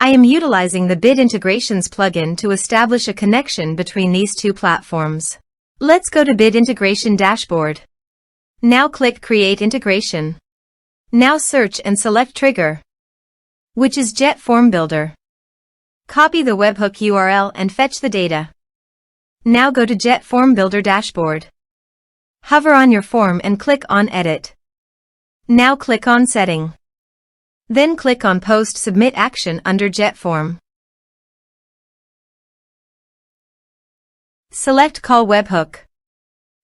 I am utilizing the Bid Integrations plugin to establish a connection between these two platforms. Let's go to Bid Integration Dashboard. Now click Create Integration. Now search and select Trigger, which is JetFormBuilder. Copy the webhook URL and fetch the data. Now go to JetFormBuilder Dashboard. Hover on your form and click on Edit. Now click on Setting. Then click on Post Submit Action under JetForm. Select Call Webhook.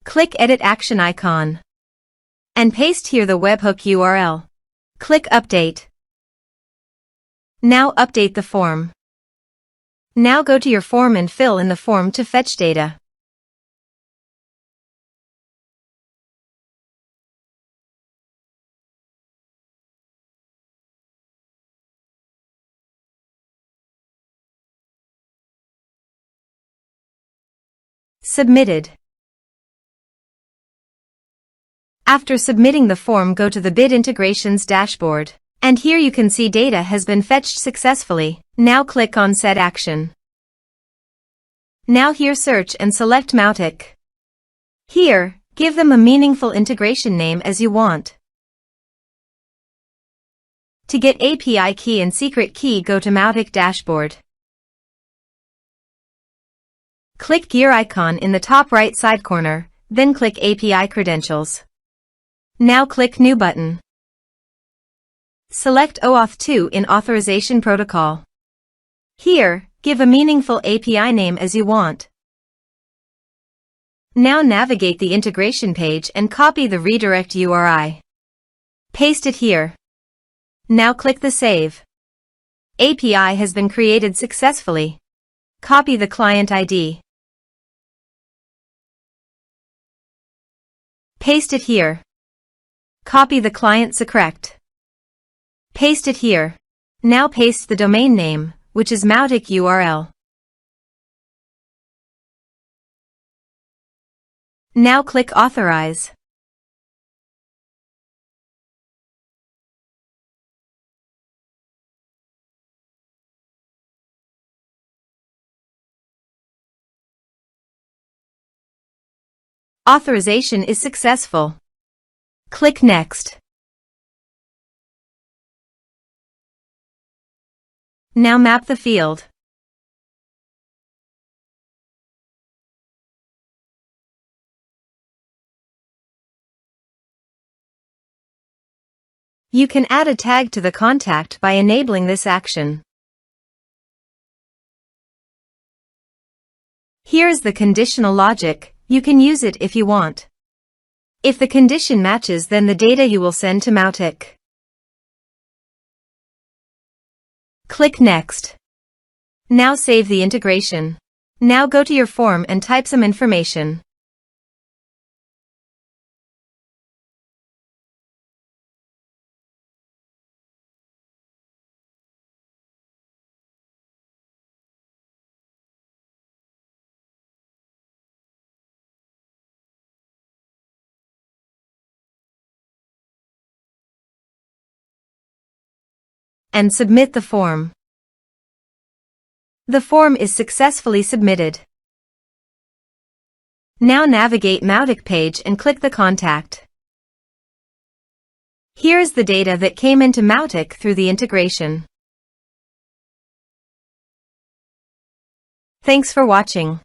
Click Edit Action icon. And paste here the webhook URL. Click Update. Now update the form. Now go to your form and fill in the form to fetch data. Submitted. After submitting the form, go to the Bid Integrations dashboard. And here you can see data has been fetched successfully. Now click on Set Action. Now here search and select Mautic. Here, give them a meaningful integration name as you want. To get API key and secret key, go to Mautic dashboard. Click gear icon in the top right side corner, then click API credentials. Now click New button. Select OAuth 2 in Authorization Protocol. Here, give a meaningful API name as you want. Now navigate the integration page and copy the redirect URI. Paste it here. Now click the Save. API has been created successfully. Copy the client ID. Paste it here. Copy the client secret. Paste it here. Now paste the domain name, which is Mautic URL. Now click Authorize. Authorization is successful. Click Next. Now map the field. You can add a tag to the contact by enabling this action. Here's the conditional logic. You can use it if you want. If the condition matches, then the data you will send to Mautic. Click Next. Now save the integration. Now go to your form and type some information. And submit the form. The form is successfully submitted. Now navigate Mautic page and click the contact. Here is the data that came into Mautic through the integration. Thanks for watching.